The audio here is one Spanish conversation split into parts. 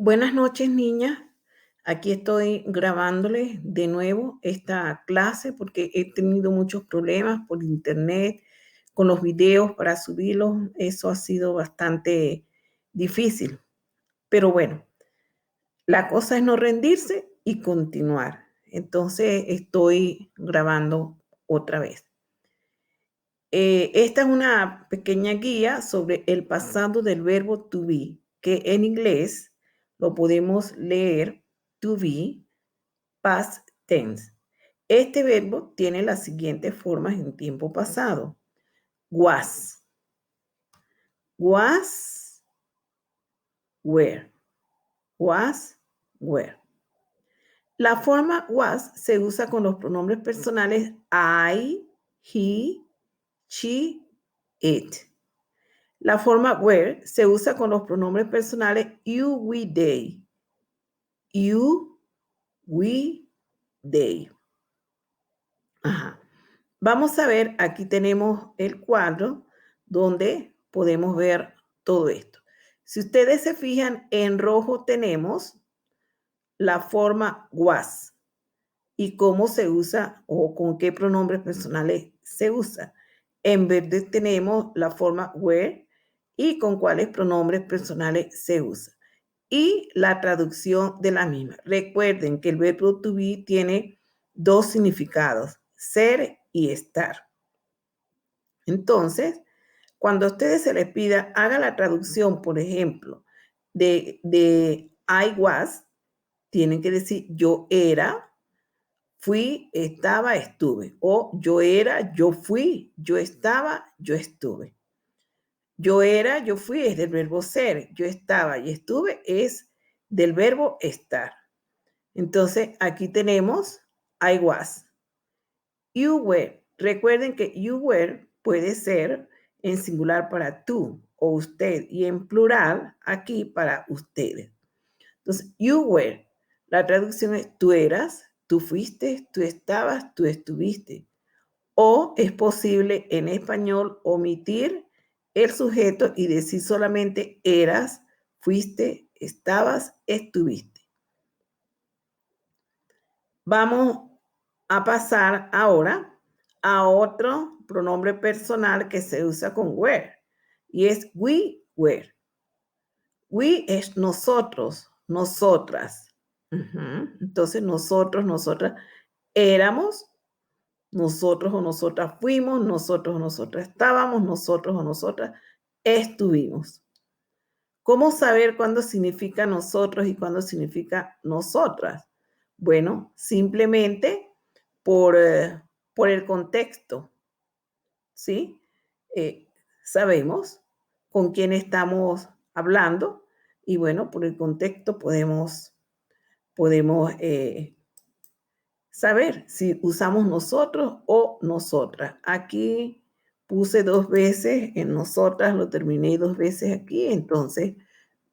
Buenas noches, niñas. Aquí estoy grabándoles de nuevo esta clase porque he tenido muchos problemas por internet con los videos para subirlos. Eso ha sido bastante difícil. Pero bueno, la cosa es no rendirse y continuar. Entonces estoy grabando otra vez. Esta es una pequeña guía sobre el pasado del verbo to be, que en inglés lo podemos leer to be past tense. Este verbo tiene las siguientes formas en tiempo pasado. Was, was, were, was, were. La forma was se usa con los pronombres personales I, he, she, it. La forma were se usa con los pronombres personales you, we, they. You, we, they. Ajá. Vamos a ver, aquí tenemos el cuadro donde podemos ver todo esto. Si ustedes se fijan, en rojo tenemos la forma was y cómo se usa o con qué pronombres personales se usa. En verde tenemos la forma were y con cuáles pronombres personales se usa. Y la traducción de la misma. Recuerden que el verbo to be tiene dos significados, ser y estar. Entonces, cuando a ustedes se les pida, haga la traducción, por ejemplo, de I was, tienen que decir yo era, fui, estaba, estuve. O yo era, yo fui, yo estaba, yo estuve. Yo era, yo fui es del verbo ser, yo estaba y estuve es del verbo estar. Entonces, aquí tenemos I was. You were. Recuerden que you were puede ser en singular para tú o usted y en plural aquí para ustedes. Entonces, you were. La traducción es tú eras, tú fuiste, tú estabas, tú estuviste. O es posible en español omitir el sujeto y decir solamente eras, fuiste, estabas, estuviste. Vamos a pasar ahora a otro pronombre personal que se usa con were y es we were. We es nosotros, nosotras. Entonces nosotros, nosotras éramos, nosotros o nosotras fuimos, nosotros o nosotras estábamos, nosotros o nosotras estuvimos. ¿Cómo saber cuándo significa nosotros y cuándo significa nosotras? Bueno, simplemente por el contexto, ¿sí? Sabemos con quién estamos hablando y bueno, por el contexto podemos saber si usamos nosotros o nosotras. Aquí puse 2 veces en nosotras, lo terminé 2 veces aquí, entonces,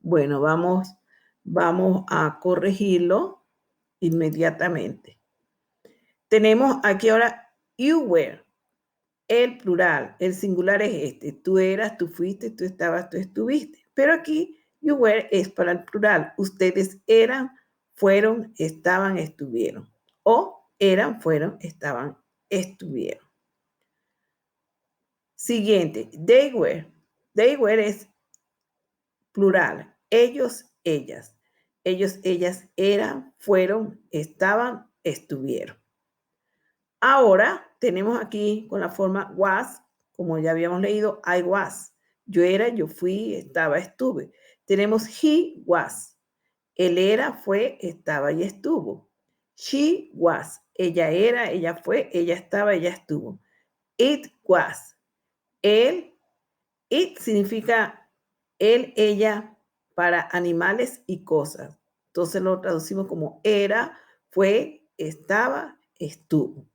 bueno, vamos a corregirlo inmediatamente. Tenemos aquí ahora you were, el plural, el singular es este. Tú eras, tú fuiste, tú estabas, tú estuviste. Pero aquí you were es para el plural. Ustedes eran, fueron, estaban, estuvieron. O eran, fueron, estaban, estuvieron. Siguiente, they were. They were es plural. Ellos, ellas. Ellos, ellas eran, fueron, estaban, estuvieron. Ahora tenemos aquí con la forma was, como ya habíamos leído, I was. Yo era, yo fui, estaba, estuve. Tenemos he was. Él era, fue, estaba y estuvo. She was. Ella era, ella fue, ella estaba, ella estuvo. It was. Él, it significa él, ella para animales y cosas. Entonces lo traducimos como era, fue, estaba, estuvo.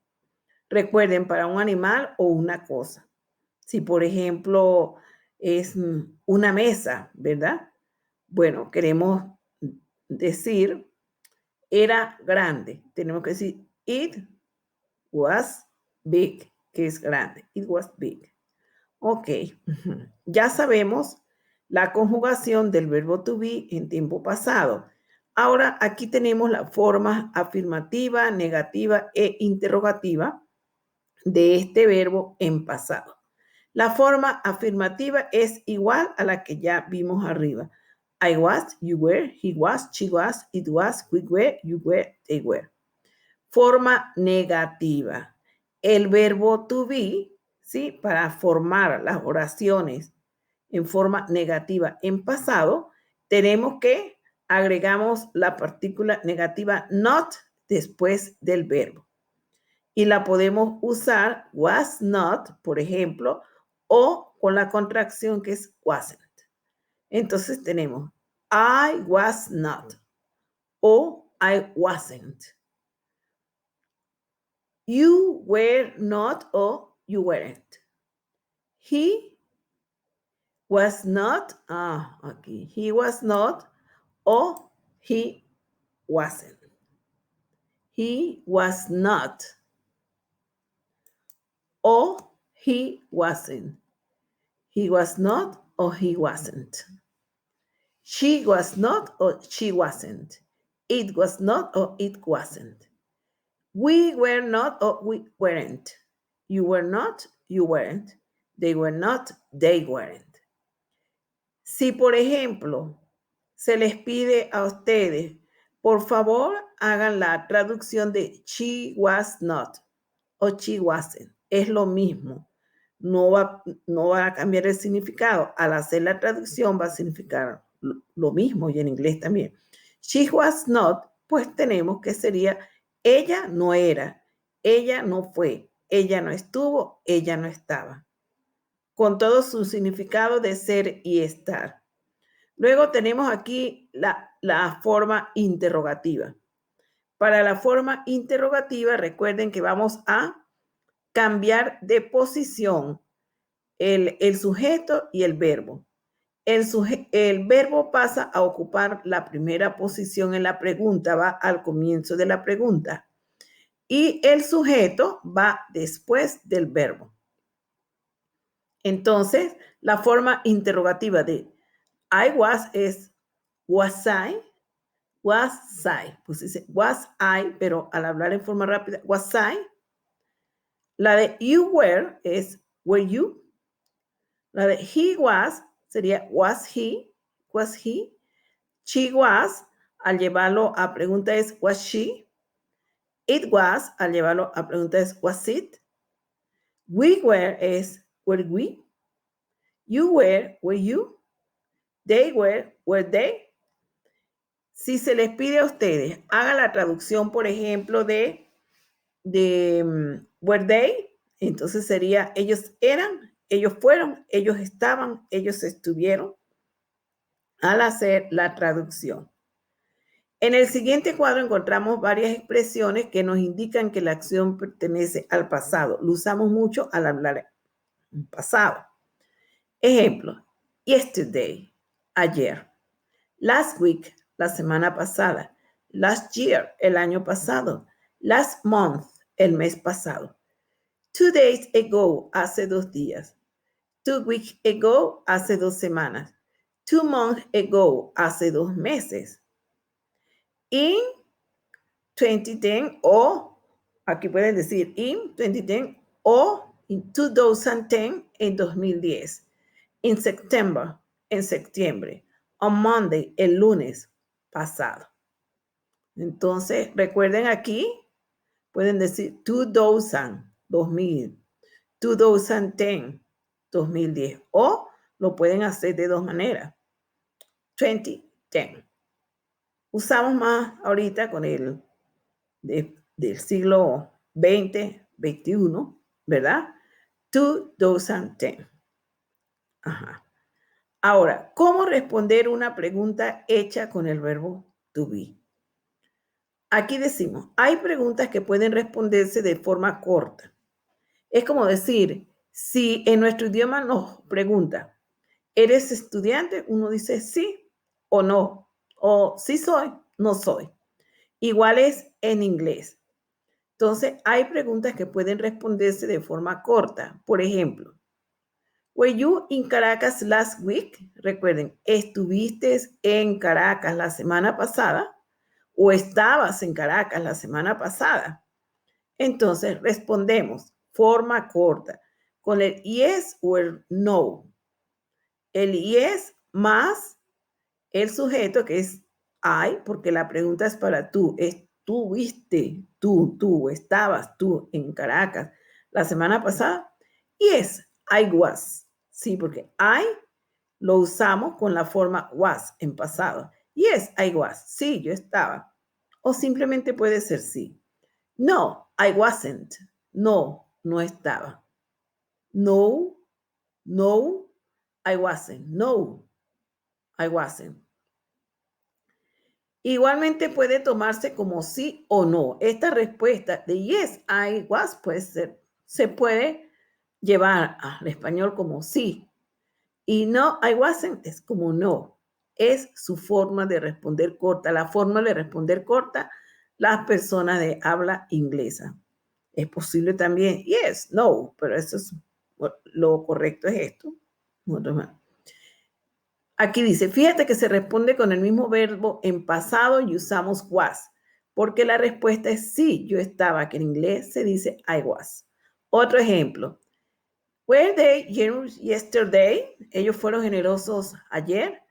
Recuerden, para un animal o una cosa. Si, por ejemplo, es una mesa, ¿verdad? Bueno, queremos decir, era grande. Tenemos que decir, it was big, que es grande. It was big. Ok, ya sabemos la conjugación del verbo to be en tiempo pasado. Ahora aquí tenemos las formas afirmativa, negativa e interrogativa de este verbo en pasado. La forma afirmativa es igual a la que ya vimos arriba. I was, you were, he was, she was, it was, we were, you were, they were. Forma negativa. El verbo to be, ¿sí? Para formar las oraciones en forma negativa en pasado, tenemos que agregamos la partícula negativa not después del verbo. Y la podemos usar was not, por ejemplo, o con la contracción que es wasn't. Entonces tenemos I was not o I wasn't. You were not or you weren't. He was not, aquí, he was not or he wasn't. He was not or he wasn't. He was not or he wasn't. She was not or she wasn't. It was not or it wasn't. We were not or we weren't. You were not, you weren't. They were not, they weren't. Si, por ejemplo, se les pide a ustedes, por favor, hagan la traducción de she was not o she wasn't. Es lo mismo. No va a cambiar el significado. Al hacer la traducción va a significar lo mismo y en inglés también. She was not, pues tenemos que sería ella no era, ella no fue, ella no estuvo, ella no estaba. Con todo su significado de ser y estar. Luego tenemos aquí la forma interrogativa. Para la forma interrogativa, recuerden que vamos a cambiar de posición el sujeto y el verbo. El verbo pasa a ocupar la primera posición en la pregunta, va al comienzo de la pregunta. Y el sujeto va después del verbo. Entonces, la forma interrogativa de I was es was I, was I. Pues dice was I, pero al hablar en forma rápida, was I. La de you were es were you. La de he was sería was he, was he. She was, al llevarlo a pregunta es was she. It was, al llevarlo a pregunta es was it. We were es were we. You were you. They were they. Si se les pide a ustedes, hagan la traducción, por ejemplo, de were they, entonces sería ellos eran, ellos fueron, ellos estaban, ellos estuvieron, al hacer la traducción. En el siguiente cuadro encontramos varias expresiones que nos indican que la acción pertenece al pasado. Lo usamos mucho al hablar en pasado. Ejemplo, yesterday, ayer. Last week, la semana pasada. Last year, el año pasado. Last month, el mes pasado. 2 days ago, hace 2 días. 2 weeks ago, hace 2 semanas. 2 months ago, hace 2 meses. In 2010 o, aquí pueden decir in 2010 o in 2010 en 2010. In September, en septiembre. On Monday, el lunes pasado. Entonces, recuerden aquí, pueden decir 2000, 2000, 2010, 2010. O lo pueden hacer de dos maneras. 2010. Usamos más ahorita con el del siglo XX, XXI, ¿verdad? 2010. Ajá. Ahora, ¿cómo responder una pregunta hecha con el verbo to be? Aquí decimos, hay preguntas que pueden responderse de forma corta. Es como decir, si en nuestro idioma nos pregunta, ¿eres estudiante? Uno dice sí o no, o sí soy, no soy. Igual es en inglés. Entonces, hay preguntas que pueden responderse de forma corta. Por ejemplo, Were you in Caracas last week? Recuerden, ¿estuviste en Caracas la semana pasada? ¿O estabas en Caracas la semana pasada? Entonces respondemos, forma corta, con el yes o el no. El yes más el sujeto que es I, porque la pregunta es para tú. ¿Estuviste tú, estabas tú en Caracas la semana pasada? Yes, I was. Sí, porque I lo usamos con la forma was en pasado. Yes, I was. Sí, yo estaba. O simplemente puede ser sí. No, I wasn't. No, no estaba. No, no, I wasn't. No, I wasn't. Igualmente puede tomarse como sí o no. Esta respuesta de yes, I was puede ser, se puede llevar al español como sí. Y no, I wasn't es como no. Es su forma de responder corta. La forma de responder corta las personas de habla inglesa. Es posible también yes, no, pero eso es lo correcto es esto. Aquí dice, fíjate que se responde con el mismo verbo en pasado y usamos was, porque la respuesta es sí, yo estaba, que en inglés se dice I was. Otro ejemplo, were they generous yesterday? ¿Ellos fueron generosos ayer?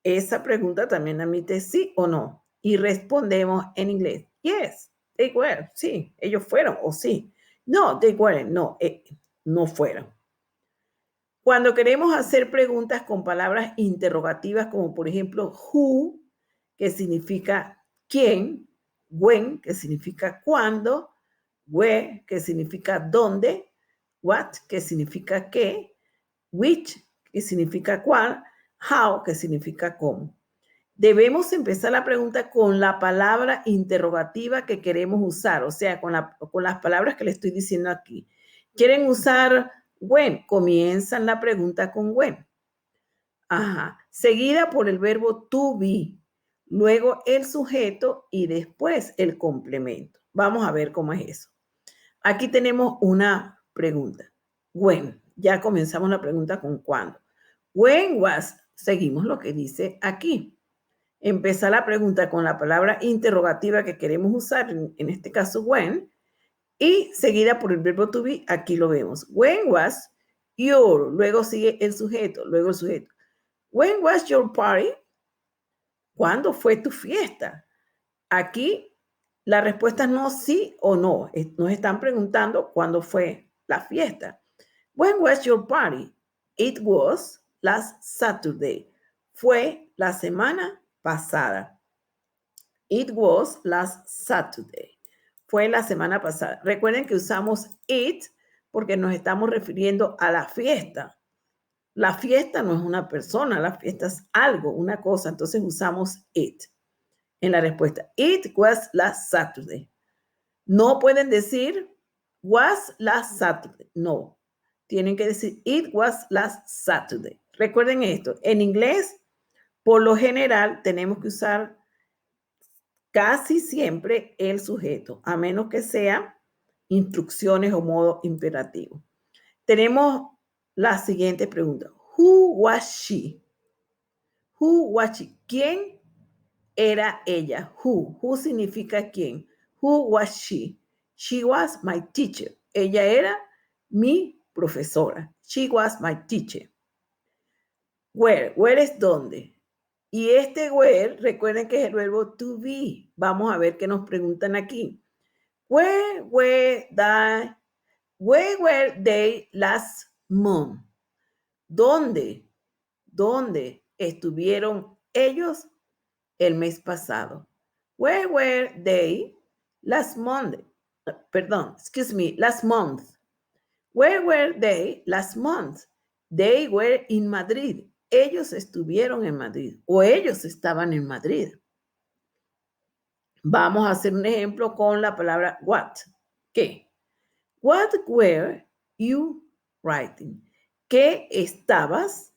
Esa pregunta también admite sí o no. Y respondemos en inglés, yes, they were, sí, ellos fueron o sí. No, they weren't, no, no fueron. Cuando queremos hacer preguntas con palabras interrogativas, como por ejemplo who, que significa quién, when, que significa cuándo, where, que significa dónde, what, que significa qué, which, que significa cuál, how, que significa cómo. Debemos empezar la pregunta con la palabra interrogativa que queremos usar, o sea, con las palabras que le estoy diciendo aquí. ¿Quieren usar when? Comienzan la pregunta con when. Ajá. Seguida por el verbo to be, luego el sujeto y después el complemento. Vamos a ver cómo es eso. Aquí tenemos una pregunta. When. Ya comenzamos la pregunta con cuándo. When was. Seguimos lo que dice aquí. Empezar la pregunta con la palabra interrogativa que queremos usar, en este caso when, y seguida por el verbo to be, aquí lo vemos. When was your, luego sigue el sujeto, luego el sujeto. When was your party? ¿Cuándo fue tu fiesta? Aquí la respuesta es no sí o no. Nos están preguntando cuándo fue la fiesta. When was your party? It was last Saturday. Fue la semana pasada. It was last Saturday. Fue la semana pasada. Recuerden que usamos it porque nos estamos refiriendo a la fiesta. La fiesta no es una persona, la fiesta es algo, una cosa. Entonces usamos it en la respuesta. It was last Saturday. No pueden decir was last Saturday. No. Tienen que decir it was last Saturday. Recuerden esto. En inglés, por lo general, tenemos que usar casi siempre el sujeto, a menos que sea instrucciones o modo imperativo. Tenemos la siguiente pregunta. Who was she? Who was she? ¿Quién era ella? Who significa quién. Who was she? She was my teacher. Ella era mi profesora. She was my teacher. Where es dónde. Y este where, recuerden que es el verbo to be. Vamos a ver qué nos preguntan aquí. Where were they last month? ¿Dónde estuvieron ellos el mes pasado? Where were they last month? Last month. Where were they last month? They were in Madrid. Ellos estuvieron en Madrid o ellos estaban en Madrid. Vamos a hacer un ejemplo con la palabra what. ¿Qué? What were you writing? ¿Qué estabas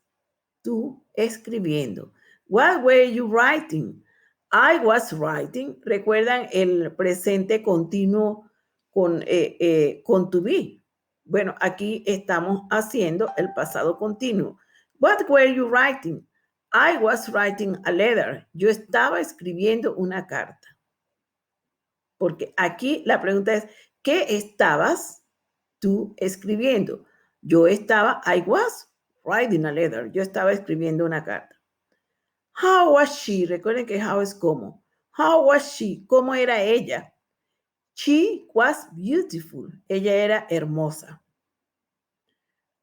tú escribiendo? What were you writing? I was writing. ¿Recuerdan el presente continuo con to be? Bueno, aquí estamos haciendo el pasado continuo. What were you writing? I was writing a letter. Yo estaba escribiendo una carta. Porque aquí la pregunta es, ¿qué estabas tú escribiendo? Yo estaba, I was writing a letter. Yo estaba escribiendo una carta. How was she? Recuerden que how es cómo. How was she? ¿Cómo era ella? She was beautiful. Ella era hermosa.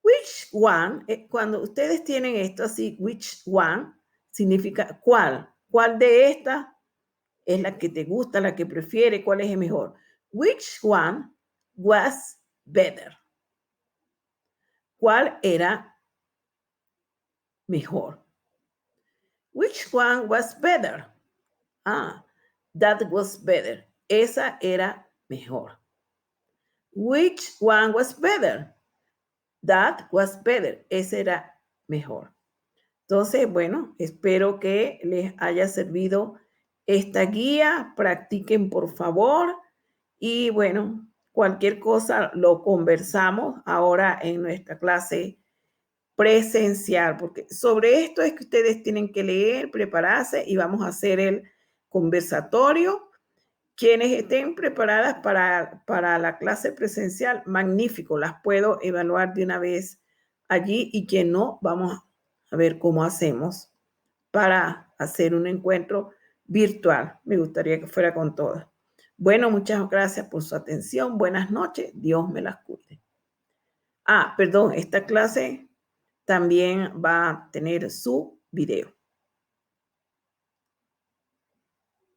Which one? Cuando ustedes tienen esto así, which one significa cuál. ¿Cuál de estas es la que te gusta, la que prefiere? ¿Cuál es el mejor? Which one was better? ¿Cuál era mejor? Which one was better? Ah, that was better. Esa era mejor. Which one was better? That was better. Ese era mejor. Entonces, bueno, espero que les haya servido esta guía. Practiquen, por favor. Y bueno, cualquier cosa lo conversamos ahora en nuestra clase presencial, porque sobre esto es que ustedes tienen que leer, prepararse y vamos a hacer el conversatorio. Quienes estén preparadas para la clase presencial, magnífico, las puedo evaluar de una vez allí, y quien no, vamos a ver cómo hacemos para hacer un encuentro virtual. Me gustaría que fuera con todas. Bueno, muchas gracias por su atención. Buenas noches. Dios me las cuide. Ah, perdón, esta clase también va a tener su video.